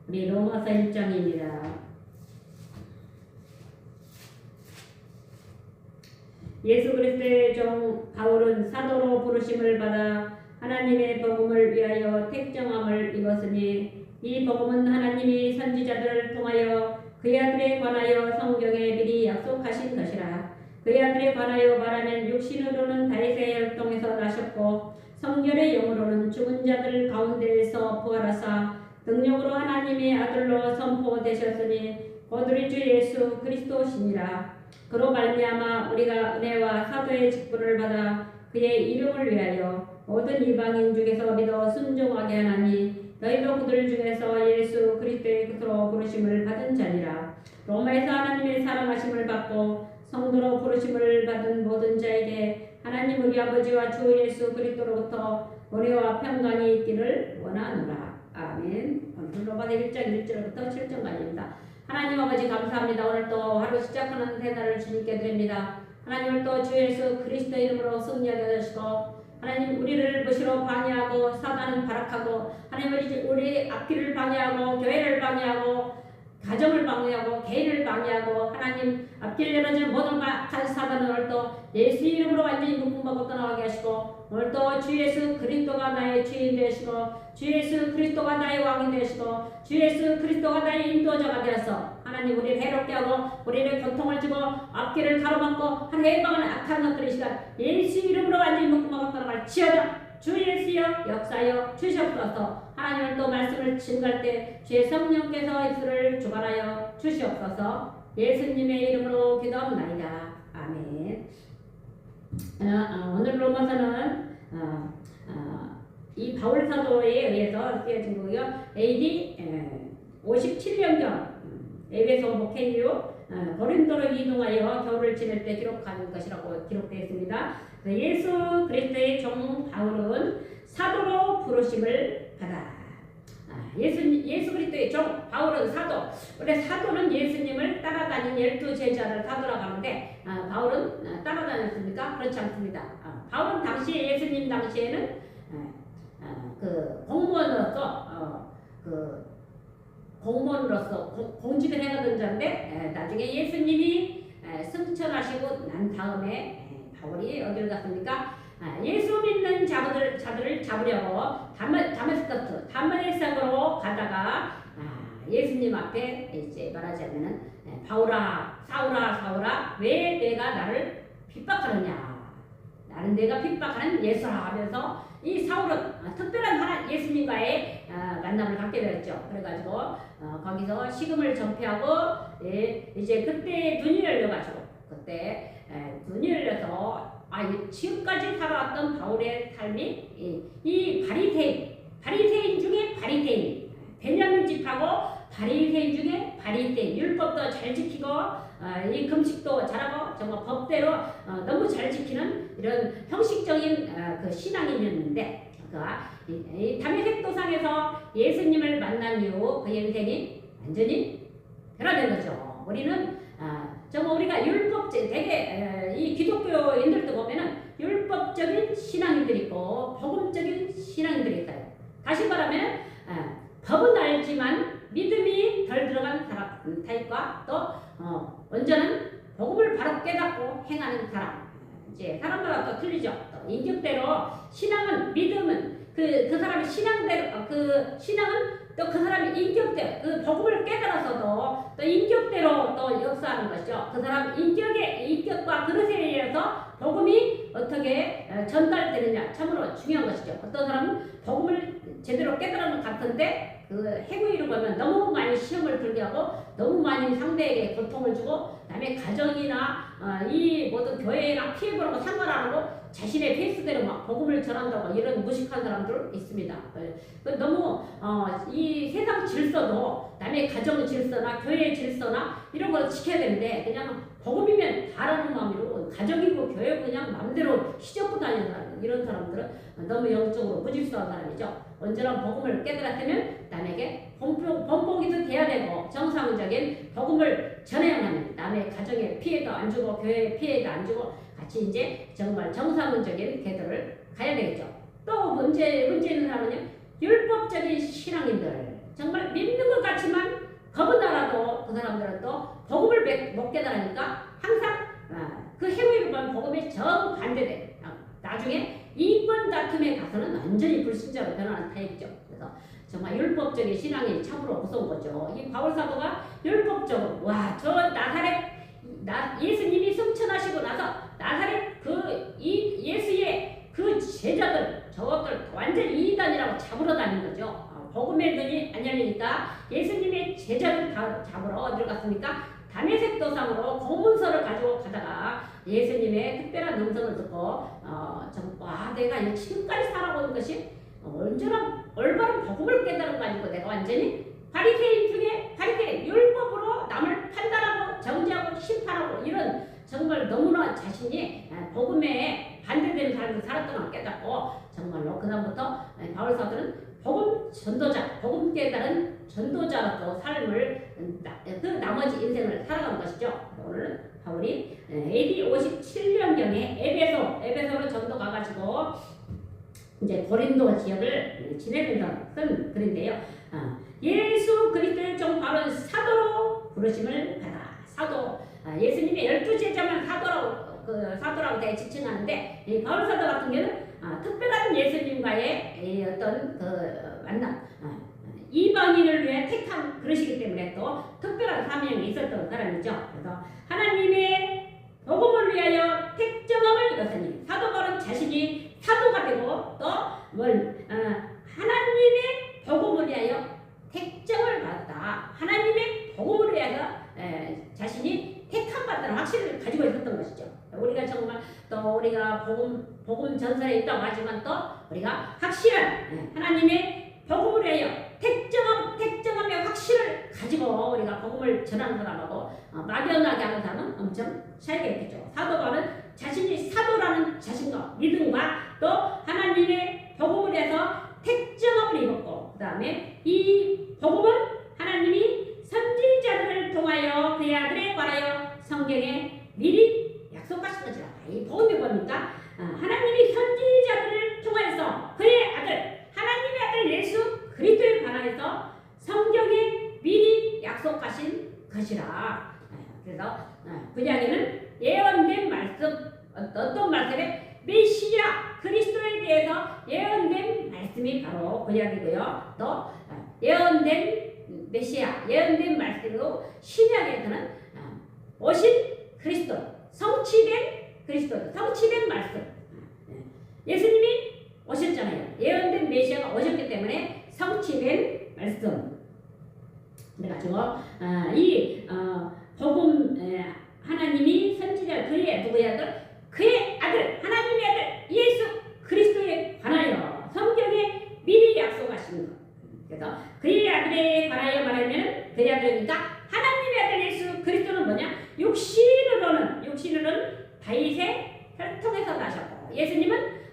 우리 로마서 1장입니다. 예수 그리스도의 종 바울은 사도로 부르심을 받아 하나님의 복음을 위하여 택정함을 입었으니 이 복음은 하나님이 선지자들을 통하여 그의 아들에 관하여 성경에 미리 약속하신 것이라. 그의 아들에 관하여 말하면 육신으로는 다윗의 혈통에서 나셨고 성결의 영으로는 죽은 자들 가운데에서 부활하사 능력으로 하나님의 아들로 선포되셨으니 곧 우리 주 예수 그리스도시니라. 그로 말미암아 우리가 은혜와 사도의 직분을 받아 그의 이름을 위하여 모든 이방인 중에서 믿어 순종하게 하나니 너희도 그들 중에서 예수 그리스도의 그로 부르심을 받은 자니라. 로마에서 하나님의 사랑하심을 받고 성도로 부르심을 받은 모든 자에게 하나님 우리 아버지와 주 예수 그리스도로부터 은혜와 평강이 있기를 원하노라. 아멘. 오늘 로마서 1장 1절부터 7절까지입니다. 하나님 아버지 감사합니다. 오늘 또 하루 시작하는 새날을 주님께 드립니다. 하나님을 또 주 예수 그리스도 이름으로 승리하게 하시고 하나님 우리를 무시로 방해하고 사단은 발악하고 하나님 우리 앞길을 방해하고 교회를 방해하고 가정을 방해하고 개인을 방해하고 하나님 앞길 열어주는 모든 악한 사단은 오늘 또 예수 이름으로 완전히 묶음받고 떠나가게 하시고 오늘 또 주 예수 그리스도가 나의 주인 되시고 주 예수 그리스도가 나의 왕이 되시고 주 예수 그리스도가 나의 인도자가 되어서 하나님 우리를 해롭게 하고 우리를 고통을 주고 앞길을 가로막고 한 해방하는 악한 것들이 시간 예수 이름으로 완전히 묶음받고 떠나갈 지어다. 주 예수여 역사여 주시옵소서. 하나님을 또 말씀을 증거할 때 주의 성령께서 입술을 주관하여 주시옵소서. 예수님의 이름으로 기도합나이다. 아멘. 오늘 로마서는 이 바울 사도에 의해서 쓰여진 거고요. AD 57년경 에베소 목회 이후 고린도로 이동하여 겨울을 지낼 때 기록한 것이라고 기록되어 있습니다. 예수 그리스도의 종 바울은 사도로 부르심을 받아. 예수 그리스도의 종 바울은 사도. 원래 사도는 예수님을 따라다닌 12제자를 사도라고 하는데 바울은 따라다녔습니까? 그렇지 않습니다. 바울은 당시에 예수님 당시에는 그 공무원으로서 공직을 해가던 자인데 나중에 예수님이 승천하시고 난 다음에 바울이 어디를 갔습니까? 예수 믿는 자들을 잡으려고 다메섹으로 가다가 예수님 앞에 이제 말하자면은 바울아 사울아 왜 내가 나를 핍박하느냐 나는 내가 핍박하는 예수라 하면서 이 사울은 특별한 예수님과의 만남을 갖게 되었죠. 그래가지고 거기서 식음을 전폐하고 이제 그때 눈이 열려가지고 눈이 열려서 지금까지 살아왔던 바울의 삶이 이 바리새인 중에 바리새인 베냐민 집하고 바리새인 중에 바리새인 율법도 잘 지키고 이 금식도 잘하고 정말 법대로 너무 잘 지키는 이런 형식적인 그 신앙인이었는데 이 다메섹 도상에서 예수님을 만난 이후 그의 인생이 완전히 변화된 거죠. 우리는 정말 우리가 되게 이 기독교인들도 보면은 율법적인 신앙인들이 있고 복음적인 신앙인들이 있어요. 다시 말하면 법은 알지만 믿음이 덜 들어간 사람 타입과 또 온전한 복음을 바로 깨닫고 행하는 사람. 이제 사람마다 또 틀리죠. 또 인격대로 신앙은 믿음은 그 사람의 신앙대로 그 신앙은 또 그 사람의 인격대로 그 복음을 깨달아서도 또 인격대로 또 역사하는 것이죠. 그 사람 인격과 그릇에 의해서 복음이 어떻게 전달되느냐 참으로 중요한 것이죠. 어떤 사람은 복음을 제대로 깨달은 것 같은데 그 해고이를 보면 너무 많이 시험을 들게 하고 너무 많이 상대에게 고통을 주고 그다음에 가정이나 이 모든 교회나 피해보는 거 상관 안 하고 자신의 페이스대로 막 복음을 전한다고 이런 무식한 사람들 있습니다. 너무 이 세상 질서도 남의 가정 질서나 교회 질서나 이런 걸 지켜야 되는데 그냥 복음이면 다라는 마음으로 가정이고 교회고 그냥 마음대로 시접고 다니는 사람 이런 사람들은 너무 영적으로 무질서한 사람이죠. 언제나 복음을 깨달았다면 남에게 본보기도 돼야 되고 정상적인 복음을 전해야만 남의 가정에 피해도 안 주고 교회에 피해도 안 주고 같이 이제 정말 정상적인 궤도를 가야 되겠죠. 또 문제 있는 사람은요. 율법적인 신앙인들 정말 믿는 것 같지만 겁은 나라도 그 사람들은 또 복음을 못 깨달으니까 항상 그 해외를 보면 복음에 정반대돼. 나중에 인권 다툼에 가서는 완전히 불신자로 변하는 타입이죠. 그래서 정말 율법적인 신앙이 참으로 무서운 거죠. 이 바울 사도가 율법적으로 저 나사렛 예수님이 승천하시고 나서 나사렛 예수의 그 제자들 저것들 완전히 이단이라고 잡으러 다닌 거죠. 복음의 눈이 안 열리니까 예수님의 제자를 다 잡으러 어디로 갔습니까? 다메섹 도상으로 고문서를 가지고 가다가 예수님의 특별한 음성을 듣고 내가 지금까지 살아온 것이 언제나 올바른 복음을 깨달은 거 아니고 내가 완전히 바리새인 중에 바리새인 율법으로 남을 판단하고 정죄하고 심판하고 이런 정말 너무나 자신이 복음에 반대되는 삶을 살았던 걸 깨닫고 정말로 그다음부터 바울 사도는 복음 전도자, 복음 깨달은 전도자로 삶을 그 나머지 인생을 살아가는 것이죠. 오늘은 바울이 AD 57년경에 에베소로 전도 가가지고 이제 고린도 지역을 지내면서 쓴 글인데요. 예수 그리스도의 종 바울은 사도로 부르심을 받아. 사도 예수님의 12제자만 사도라고 되게 지칭하는데 이 바울 사도 같은 경우는 특별한 예수님과의 어떤 그 만남 이방인을 위해 택한 그러시기 때문에 또 특별한 사명이 있었던 사람이죠. 그래서 하나님의 복음을 위하여 택정함을 이뤘으니 사도 바울은 자신이 사도가 되고 또 하나님의 복음을 위하여 택정을 받았다. 하나님의 복음을 위하여 자신이 택함 받다는 확신을 가지고 있었던 것이죠. 우리가 정말 또 우리가 복음 전설에 있다고 하지만 또 우리가 확실한 하나님의 복음을 위하여 택정함의 확신을 가지고 우리가 복음을 전하는 사람하고 막연하게 하는 사람은 엄청 차이가 있겠죠. 사도 바울은 자신이 사도라는 자신과 믿음과 또 하나님의 복음을 위해서 택정함을 입었고 그 다음에 이 복음은 하나님이 선지자들을 통하여 그의 아들에 관하여 성경에 미리 약속하신 것이라. 이 복음이 뭡니까? 하나님이 선지자들을 통하여서 그의 아들 하나님의 아들 예수 그리스도에 관하여서 성경에 미리 약속하신 것이라. 그래서 구약에는 예언된 말씀 어떤 말씀에 메시아 그리스도에 대해서 예언된 말씀이 바로 구약이고요. 또 예언된 메시아 예언된 말씀으로 신약에서는 오신 그리스도 성취된 그리스도 성취된 말씀 예수님이 오셨잖아요. 예언된 메시아가 오셨기 때문에 성취된 말씀. 그래가지고 복음 하나님이 선지자 그의 아들 하나님의 아들 예수 그리스도에 관하여 성경에 미리 약속하신 것. 그래서 그의 아들에 관하여 말하면 그의 아들이니까 하나님의 아들 예수 그리스도는 뭐냐? 육신으로는 다윗의 혈통에서 나셨고 예수님은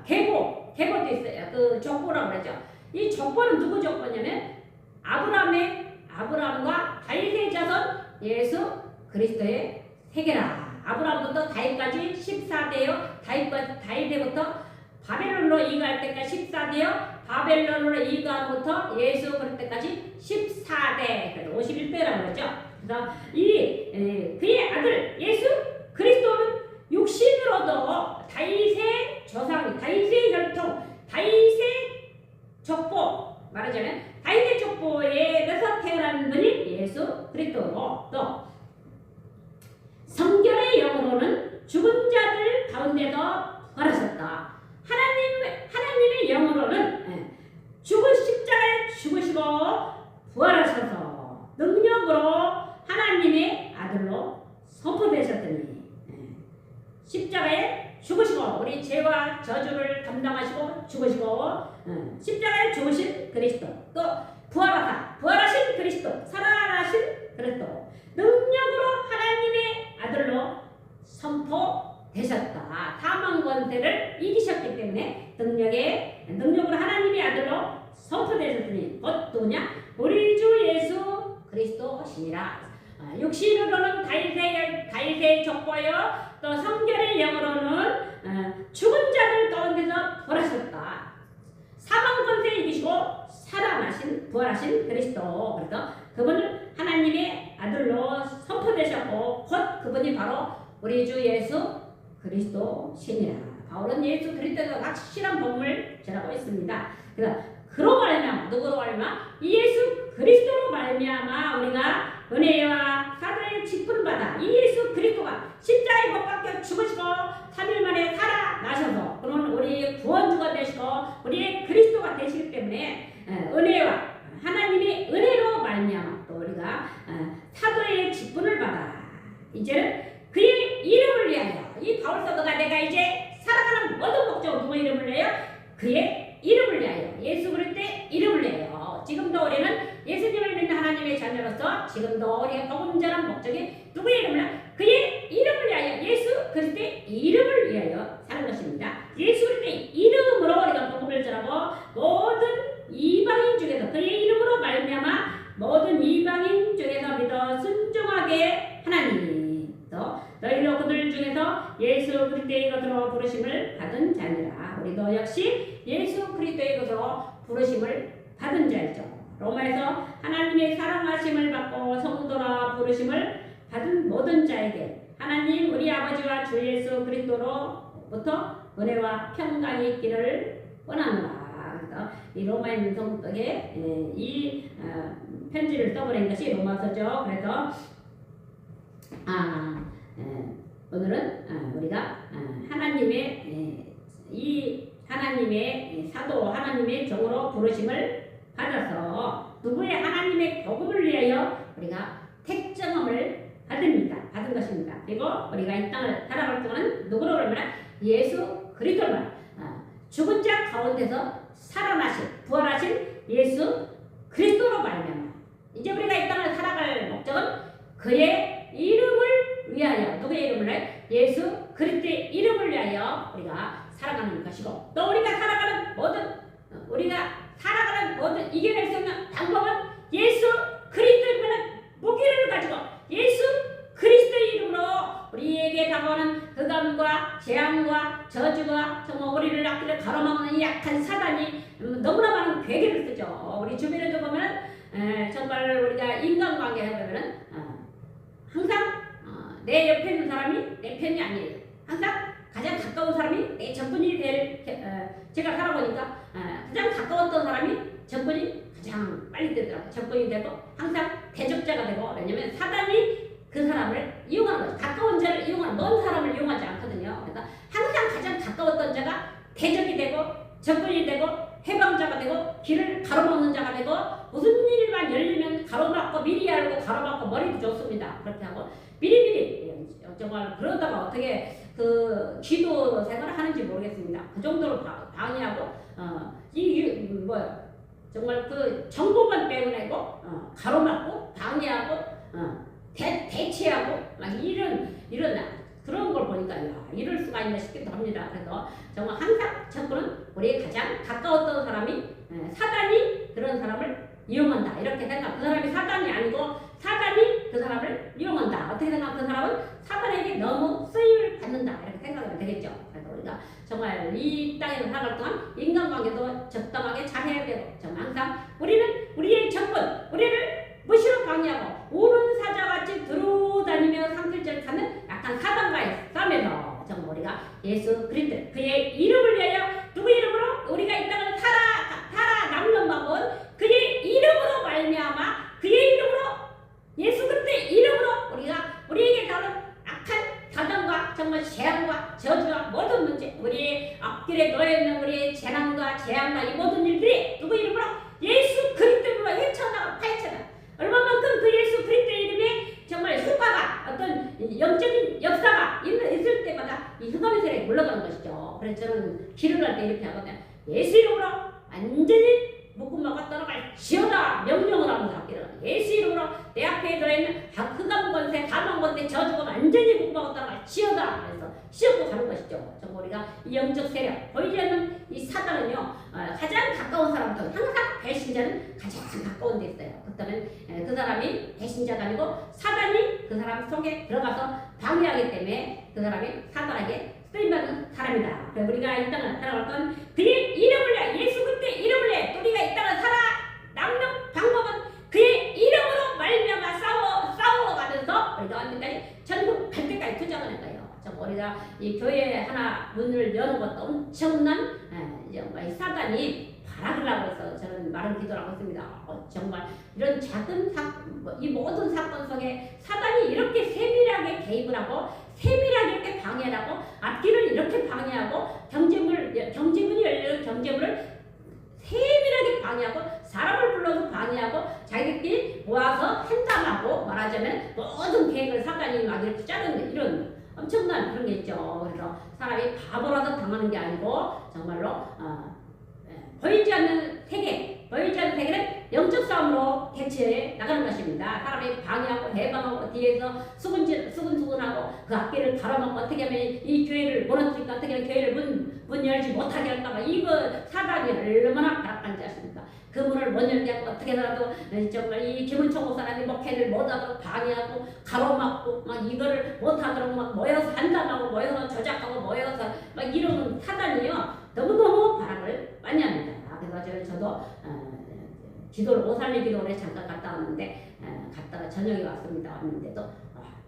계보도 있어요. 그 족보라고 그러죠. 이 족보는 누구 족보냐면 아브라함과 다윗의 자손 예수 그리스도의 세계라. 아브라함부터 다윗까지 14대요. 다윗에부터 바벨론으로 이가할 때까지 14대요. 바벨론으로 이가부터 예수 그럴 때까지 14대. 그래서 51대라고 그러죠. 그래서 그의 아들 예수 그리스도는 육신으로도 다윗의 조상, 다윗의 혈통, 다윗의 족보 말하자면 다윗의 족보에서 태어난 분이 예수 그리스도고 또 성결의 영으로는 죽은 자들 가운데도 부활하셨다. 하나님의 영으로는 십자가에 죽으시고 이름으로 하나님의 아들로 선포되셨더니 십자가에 죽으시고 우리 죄와 저주를 담당하시고 죽으시고 십자가에 죽으신 그리스도, 또 부활하신 그리스도, 살아나신 그리스도, 능력으로 하나님의 아들로 선포되셨다. 사망 권세를 이기셨기 때문에 능력으로 하나님의 아들로 선포되셨으니 곧 누구냐? 우리 주 예수 그리스도시니라. 육신으로는 다윗의 족보여 또 성결의 영으로는 죽은 자들 가운데서 부활하셨다. 사망 권세 이기시고 부활하신 그리스도. 그래서 그분은 하나님의 아들로 선포되셨고 곧 그분이 바로 우리 주 예수 그리스도시니라. 바울은 예수 그리스도가 확실한 복음을 전하고 있습니다. 그래서 그로 말미암아, 누구로 말미암아? 이 예수 그리스도로 말미암아 우리가 은혜와 사도의 직분을 받아 이 예수 그리스도가 십자가에 못 박혀 죽으시고 3일 만에 살아나셔서 그는 우리의 구원주가 되시고 우리의 그리스도가 되시기 때문에 은혜와 하나님의 은혜로 말미암아 또 우리가 사도의 직분을 받아 이제는 그의 이름을 위하여 이 바울 사도가 내가 이제 살아가는 모든 목적 누구 이름을 위하여? 그의 이름을 위하여, 예수 그리스도의 이름을 위하여. 지금도 우리는 예수님을 믿는 하나님의 자녀로서 지금도 우리의 복음 전한 목적이 누구의 이름을 위하여? 그의 이름을 위하여, 예수 그리스도의 이름을 위하여 사는 것입니다. 예수 그리스도의 이름으로 우리가 복음을 전하고 모든 이방인 중에서 그의 이름으로 말미암아 모든 이방인 중에서 믿어 순종하게 하나님 너희로 그들 중에서 예수 그리스도의 것으로 부르심을 받은 자니라. 우리도 역시 예수 그리스도의 것으로 부르심을 받은 자이죠. 로마에서 하나님의 사랑하심을 받고 성도라 부르심을 받은 모든 자에게 하나님 우리 아버지와 주 예수 그리스도로부터 은혜와 평강이 있기를 원하노라. 그래서 이 로마에 있는 성도에게 이 편지를 써버린 것이 로마서죠. 그래서 오늘은 우리가 하나님의 사도 하나님의 종으로 부르심을 받아서 누구의 하나님의 복음을 위하여 우리가 택정함을 받은 것입니다. 그리고 우리가 이 땅을 살아갈 동안 누구로 그러면 예수 그리스도를 죽은 자 가운데서 살아나신 부활하신 예수 그리스도로 말미암아 이제 우리가 이 땅을 살아갈 목적은 그의 이름을 위하여 누구의 이름을 위하여? 예수 그리스도의 이름을 위하여 우리가 살아가는 것이고 또 우리가 살아가는 모든 이겨낼 수 있는 방법은 예수 그리스도의 무기를 가지고 예수 그리스도의 이름으로 우리에게 다가오는 흑암과 재앙과 저주가 정말 우리를 앞길을 가로막는 이 약한 사단이 너무나 많은 괴계를 쓰죠. 우리 주변에도 보면 정말 우리가 인간관계에 보면은 항상 내 옆에 있는 사람이 내 편이 아니에요. 항상 가장 가까운 사람이 내 적군이 제가 살아보니까 가장 가까웠던 사람이 적군이 가장 빨리 되더라고요. 적군이 되고 항상 대적자가 되고 왜냐면 사단이 그 사람을 이용하는 거죠. 가까운 자를 이용하는 먼 사람을 이용하지 않거든요. 그러니까 항상 가장 가까웠던 자가 대적이 되고 적군이 되고 해방자가 되고 길을 가로막는 자가 되고 무슨 일만 열리면 가로막고 미리 알고 가로막고 머리도 좋습니다. 그렇게 하고 미리미리 정말 그러다가 어떻게 그 기도 생활을 하는지 모르겠습니다. 그 정도로 방해하고 정말 그 정보만 빼어내고 가로막고 방해하고 대체하고 막 이런 그런 걸 보니까 이럴 수가 있나 싶기도 합니다. 그래서 정말 항상 적군은 우리 가장 가까웠던 사람이 사단이 그런 사람을 이용한다 이렇게 생각. 그 사람이 사단이 아니고 사단이 그 사람을 이용한다. 어떻게 생각? 그 사람은 사단에게 너무 쓰임을 받는다 이렇게 생각하면 되겠죠. 그래서 우리가 정말 이 땅에서 살아갈 동안 인간관계도 적당하게 잘해야 되고 정말 항상 우리는 우리의 적군 우리를 무시로 방해하고 우는 사자같이 들어다니며 상실죄를 사는 약한 사단과의 싸움에서 정말 우리가 예수 그리스도 그의 이름을 위하여 누구의 이름으로 우리가 이 땅을 살아남는 법은 그의 이름으로 말미암아 그의 이름으로 예수 그리스도의 이름으로 우리에게 다른 악한 사단과 정말 재앙과 저주와 모든 문제 우리의 앞길에 놓여있는 우리의 재난과 재앙과 이 모든 일들이 누구 이름으로 예수 그리스도 이름으로 헤쳐나가 파헤쳐나가 얼마만큼 그 예수 그리스도 그래서 저는 기도를 할 때 이렇게 하거든요. 예수 이름으로 완전히 묶음막아 떠나갈지어다 명령을 하면서 기도를 예수 이름으로 내 앞에 들어있는 흑암 권세, 가망 권세, 저주가 완전히 묶음막아 떠나갈지어다. 그래서 씌우고 가는 것이죠. 정말 우리가 이 영적 세력, 보이지 않는 이 사단은요, 가장 가까운 사람도 항상 배신자는 가장 가까운 데 있어요. 그렇다면 그 사람이 배신자가 아니고 사단이 그 사람 속에 들어가서 방해하기 때문에 그 사람이 사단에게 쓰임받는 사람이다. 그래서 우리가 이 땅을 살아갈 건 그의 이름을 내, 예수 그리스도의 이름을 내, 우리가 이 땅을 살아남는 방법은 그의 이름으로 말미암아 싸워가면서 우리가 언제까지 전국 갈 때까지 투쟁하는 거예요. 정말 우리가 이 교회 하나 문을 여는 것도 엄청난 정말 사단이 바라보려고 해서 저는 마른 기도를 하고 있습니다. 정말 이런 작은 이 모든 사건 속에 사단이 이렇게 세밀하게 개입을 하고 세밀하게 이렇게 방해하고 앞길을 이렇게 방해하고 경제문이 열리는 경제문을 세밀하게 방해하고 사람을 불러서 방해하고 자기들끼리 모아서 한담하고 말하자면 모든 계획을 사단이 막 이렇게 짜는 이런 엄청난 그런 게 있죠. 그래서 사람이 바보라서 당하는 게 아니고 정말로 보이지 않는 세계, 보이지 않는 세계는 영적 싸움으로 대체해 나가는 것입니다. 사람이 방해하고 해방하고 뒤에서 수근수근하고 그 앞길을 가로막고 어떻게 하면 이 교회를 무너뜨릴까, 어떻게 하면 교회를 문 열지 못하게 할까봐 이거 사단이 얼마나 가락한지 아십니까? 그 문을 못 열게 하고 어떻게 해서라도 정말 이 김은총 목사님이 목회를 못하도록 방해하고 가로막고 막 이거를 못하도록 막 모여서 한담하고 모여서 조작하고 모여서 막 이러는 사단이요 너무너무 바람을 많이 합니다. 그래서 저도 기도를 오살리 기도원에 잠깐 갔다 왔는데 갔다가 저녁에 왔는데도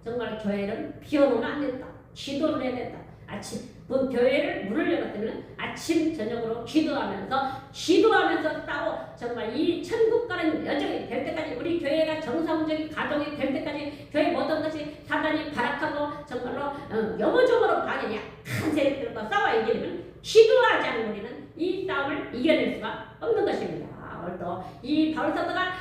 정말 교회는 비워놓으면 안 된다. 기도를 해야 된다. 아침 교회를 문을 열었다면 아침 저녁으로 기도하면서 싸워 정말 이 천국 가는 여정이 될 때까지 우리 교회가 정상적인 가동이 될 때까지 교회 모든 것이 사단이 발악하고 정말로 여모적으로 방해 약한 세력들과 싸워 이기려면 기도하지 않는 우리는 이 싸움을 이겨낼 수가 없는 것입니다. 오늘 또 이 바울 사도가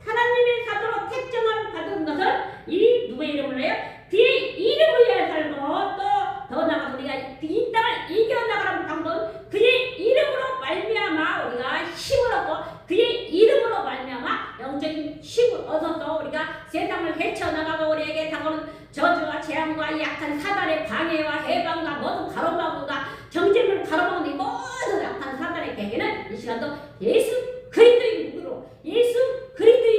하나님의 사도로 택정을 받은 것은 이 누구의 이름을 해요? 그의 이름을 위하여 살고 또 더 나아가서 우리가 이 땅을 이겨나가는 방법은 그의 이름으로 말미암아 우리가 힘을 얻고 그의 이름으로 말미암아 영적인 힘을 얻어서 우리가 세상을 헤쳐나가고 우리에게 다가오는 저주와 재앙과 약한 사단의 방해와 해방과 모든 가로막음과 경쟁을 가로막는 이 모든 약한 사단의 계획에는 이 시간도 예수 그리스도의 무기로 예수 그리스도의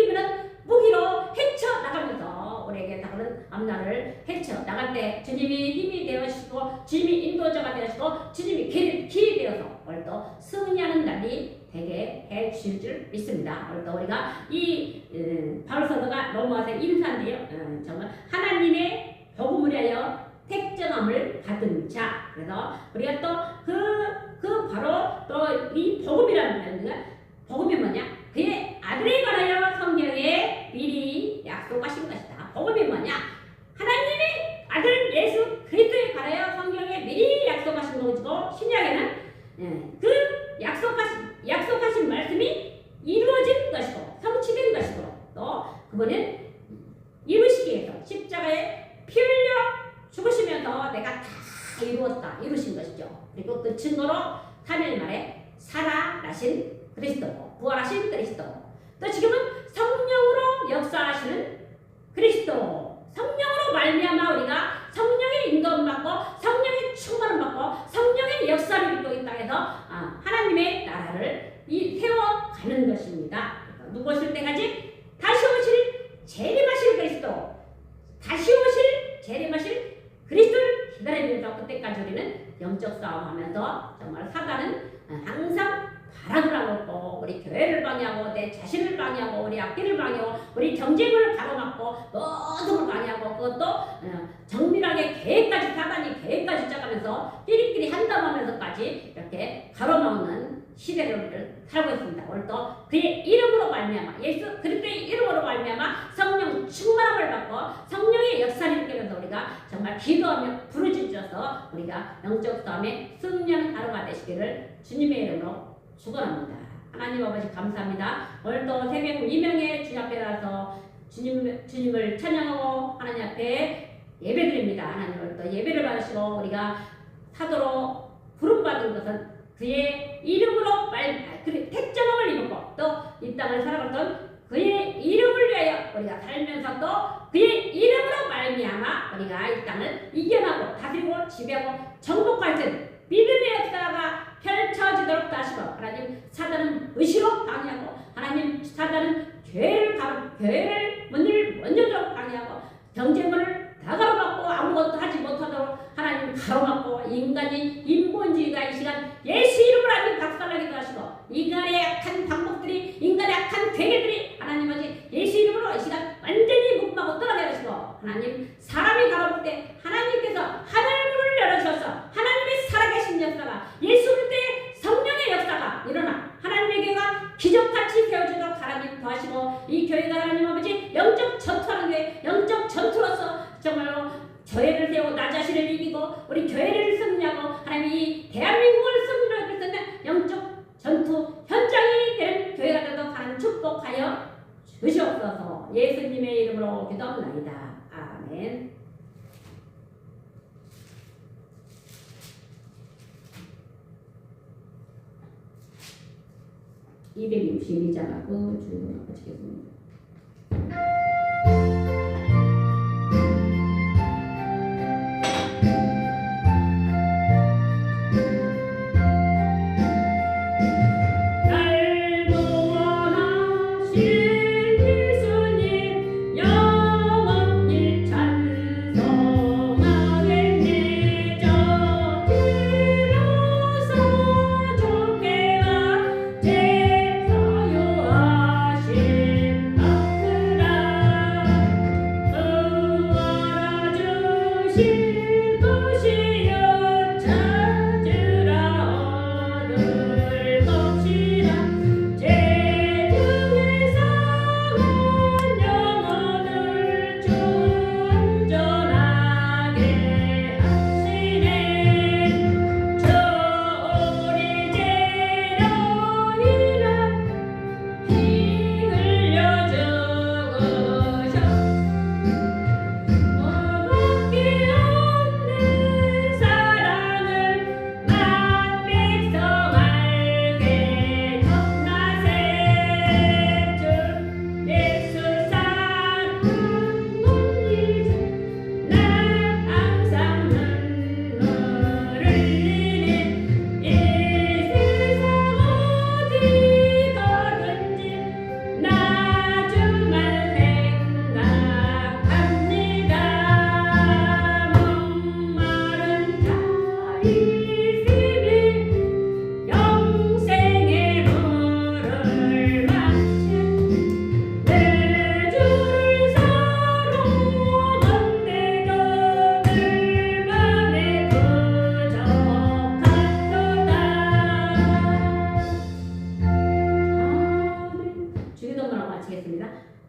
무기로 헤쳐나가면서 우리에게 다가오는 앞날을 헤쳐나갈 때 주님이 힘이 되어주시고 주님이 인도자가 되어주시고 주님이 길이 되어서 오늘도 승리하는 날이 되게 해주실 줄 믿습니다. 오늘도 우리가 이 바울 사도가 로마서 인사인데요. 정말 하나님의 복음을 위하여 택정함을 받은 자. 그래서 우리가 또 바로 또 이 복음이라는 게 복음이 뭐냐? 그의 아들에 관하여 성경에 미리 약속하신 것이다. 복음이 뭐냐? 하나님의 아들 예수 그리스도에 관하여 성경에 미리 약속하신 것이고 신약에는 그 약속하신 말씀이 이루어진 것이고 성취된 것이고 또 그분은 이루시기 위해서 십자가에 피 흘려 죽으시면서 내가 다 이루신 것이죠. 그리고 그 증거로 3일 만에 살아나신 그리스도, 부활하신 그리스도, 또 지금은 성령으로 역사하시는 그리스도, 성령으로 말미암아 우리가 성령의 인도를 받고 성령의 충만을 받고 성령의 역사를 이루고 이 땅에서 하나님의 나라를 세워가는 것입니다. 누구 오실 때까지? 다시 오실 재림하실 그리스도, 다시 오실 재림하실 그리스도를 기다리면서 그때까지 우리는 영적 싸움하면서 정말 사단은 항상 바람을 하고 우리 교회를 방해하고 내 자신을 방해하고 우리 앞길을 방해하고 우리 경쟁을 가로막고 모든 걸 방해하고 그것도 정밀하게 사단이 계획까지 짜가면서 끼리끼리 한담하면서까지 이렇게 가로막는 시대를 살고 있습니다. 오늘 또 그의 이름으로 말미암아 예수 그리스도의 이름으로 말미암아 성령 충만함을 받고 성령의 역사를 일으키면서 우리가 정말 기도하며 부르짖어서 우리가 영적 싸움에 승리하는 하루가 되시기를 주님의 이름으로 축원합니다. 하나님 아버지 감사합니다. 오늘도 새벽 이명의 주님 앞에 가서 주님을 찬양하고 하나님 앞에 예배드립니다. 하나님 오늘도 예배를 받으시고 우리가 사도로 부름받은 것은 그의 이름으로 그의 택정함을 입었고 또 이 땅을 살아갔던 그의 이름을 위하여 우리가 살면서 또 그의 이름으로 말미암아 우리가 이 땅을 이겨나고 다스리고 지배하고 정복할 때 믿음의 역사가 펼쳐지도록 하시고 하나님 사단은 의시로 방해하고 하나님 사단은 교회를 문을 먼저도록 방해하고 경제문을 다 가로막고 아무것도 하지 못하도록 하나님 가로막고 인간이 인본주의가 이 시간 예수 이름으로 하나님 박살나기도 하시고 인간의 약한 방법들이 인간의 약한 괴계들이 하나님 아버지 예수 이름으로 이 시간 완전히 묶마고 떠나게 하시고 하나님 사람이 가로막을 때 하나님께서 하늘문을 열어주셔서 하나님의 살아계신 역사가 예수 그리스도의 성령의 역사가 일어나 하나님의 교회가 기적같이 세워지도록 하나님 도와시고 이 교회가 하나님 아버지 영적 전투하는 교회 영적 전투로서 정말로 교회를 세우고 나 자신을 이기고 우리 교회를 승리하고 하나님 이 대한민국을 승리하고 있는 영적 전투 현장이 되는 교회가 되도록 하나님 축복하여 주시옵소서. 예수님의 이름으로 기도합니다. 아멘. 262장하고 주문을 마치겠습니다.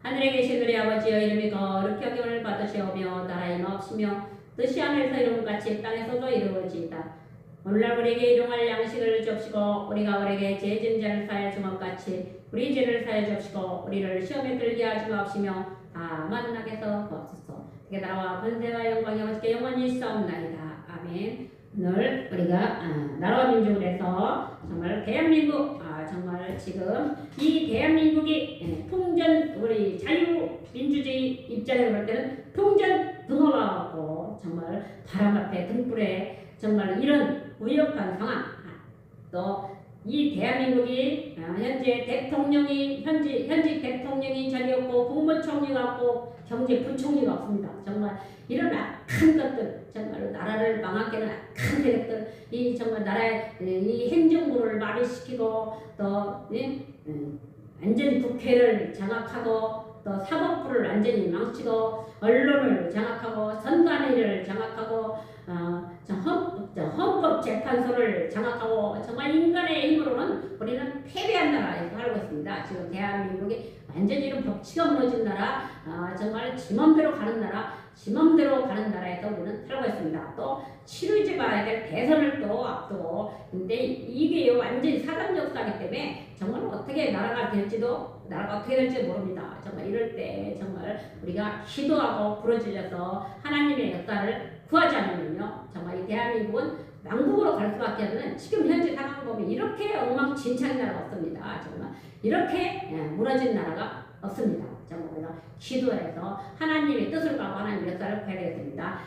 하늘에 계신 우리 아버지여 이름이 거룩히 여김을 받으시오며 나라의 마옵시며 뜻이 하늘에서 이룬같이 땅에서도 이루어지이다. 오늘날 우리에게 일용할 양식을 주옵시고 우리가 우리에게 죄진 자를 사하여 준 것 같이 우리 죄를 사하여 주옵시고 우리를 시험에 들게 하지 마옵시며 다만 악에서 구하옵소서. 그게 나라와 권세와 영광이 아버지께 영원히 있사옵나이다. 아멘. 오늘 우리가 나라와 민족을 해서 정말 대한민국 정말 지금 이 대한민국이 통전 우리 자유민주주의 입장에서 볼 때는 통전 등어가고 정말 바람 앞에 등불에 정말 이런 위협한 상황 또 이 대한민국이 현재 대통령이 현직 대통령이 자리 없고 국무총리가 없고 경제부총리가 없습니다. 정말 이런 악한 것들 정말 나라를 망하게 하는 악한 세력들 이 정말 나라의 이 행정부를 마비시키고 또 완전히 국회를 장악하고 또 사법부를 완전히 망치고 언론을 장악하고 선관위를 장악하고 헌법재판소를 장악하고 정말 인간의 힘으로는 우리는 패배한 나라에서 살고 있습니다. 지금 대한민국이 완전히 이런 법치가 무너진 나라 정말 지 맘대로 가는 나라 지 맘대로 가는 나라에서 우리는 살고 있습니다. 또 치르지 말아야 될 대선을 또 앞두고 근데 이게 완전히 사단 역사이기 때문에 정말 어떻게 나라가 어떻게 될지 모릅니다. 정말 이럴 때 정말 우리가 기도하고 부르짖어서 하나님의 역사를 구하지 않으면요 정말 이 대한민국은 왕국으로 갈 수밖에 없는 지금 현재 상황을 보면 이렇게 엉망진창인 나라가 없습니다. 정말 이렇게 무너진 나라가 없습니다. 정말 그래서 기도해서 하나님의 뜻을 가고 하나님의 역사를 봐야 되겠습니다.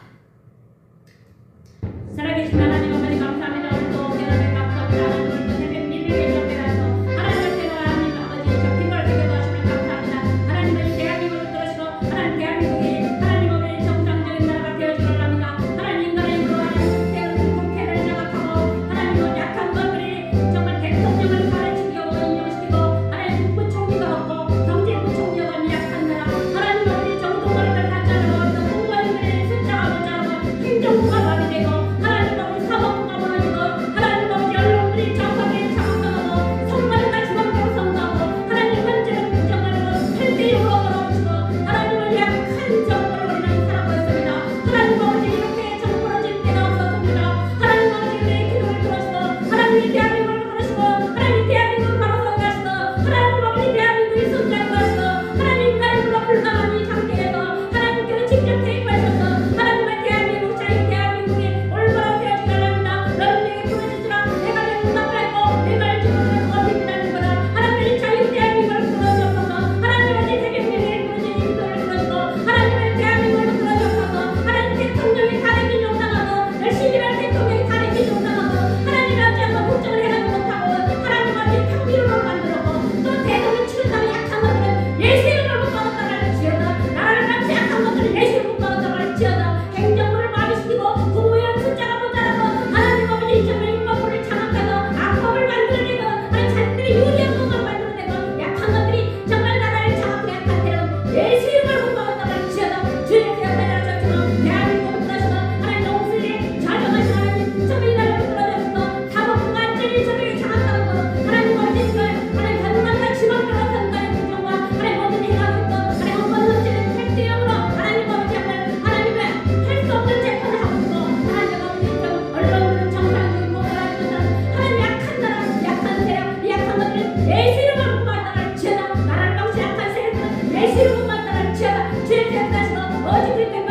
살아계신 하나님 아버지 감사합니다. 오늘도 대단히 감사합니다. 하나님을 또 새벽 밀리게 정배라서 하나님을 때가 하나님 아버지 적힌 걸 새겨도 하시면 감사합니다. 하나님은 대한민국을 들으시고 하나님 대한민국이 하나님 아버지 정상적인 나라가 되어주기를 합니다. 하나님 인간의 힘으로 하나님 국회를 장악하고 하나님은 약한 것들이 정말 대통령을 가르치고 인용시키고 하나님 국부총리가 없고 경제부총리가 없는 약한 나라 하나님 아버지 정통거리를 다짜고 공무원들의 숫자가 모자라고 행정부가 많이 되고 하나님 아버지 사법부가 무너지고 하나님 아버지 언론들이 정확하게 장악당하고 선거리가 주관적으로 선거하고 하나님 현재는 국정하고 8대6으로 멀어지고 하나님은 약한 정부를 우리는 살아가고 있습니다. 하나님 아버지 이렇게 정부러질 때가 없었습니다. 하나님 아버지 우리의 기도를 들으시고 하나님이 대한민국을 들으시고 하나님 대한민국을 바로서게 하시고 하나님 아버지 대한민국이 손잡고 하시고 하나님 인간의 불가능한 상태에서 하나님께서 직접 개입하셔서 하나님의 대한민국 자유 대한민국이 올바로 되어지게 합니다. 너는 내게 부르짖으라 내가 내 응답을 했고 내가 알지는 어디라는 거다. 하나님의 자유 대한민국을 부르짖어서 하나님 아버지 새벽녘에 부르짖는 기도를 들으시고 하나님의 대한민국을 부르짖어서 하나님 대통령이 가리기 용당하고 열심히 할 대통령이 가리기 용당하고 하나님 아버지 한번 국정을 해가지 못하고 하나님 아버지 평비로 만들었고 또 대통령 치른다는 약한 것들은 예수 이름을 못 받았다고 할지어다. 나라를 같이 약한 것들은 예수 이름을 못 받았다고 할지어다. 행정부를 마비시키고 국무위원 숫자가 모자라고 하나님 아버지 이점을 입법부를 장악해서 악법을 만들어내고 하나님 자신들이 유리한 것만 만들어내고 약한 것들이 정말 나라를 장악해 약한 때는 예수 이름을 못 받았다고 할지어다. 주의 대한민국을 저처럼 대한민국을 부르셔서 하나님 농수에 자정하신 하나님 정말 이 나라를 부르셔서 사법부가 완전히 저에게 장악하고 하나님 아버지 하나님 가능한 지방으로 선거의 국정과 하나님 모든 행하고 있고 하나님 헌법 선지는 택대형으로 하나님 아버지 하나님의 할 수 없는 재판을 하고 있고 하나님 아버지 언론들은 정상적인 모델을 하는 것은 하나님 약한 나라 약한 세력 이 약한 것들은 예수 이름을 못 받았다고 할지어다. 나라를 방치 약한 세력들은 예수 이름을 못 받았다고 할지어다. 주의 대하시고 어지 그리스도의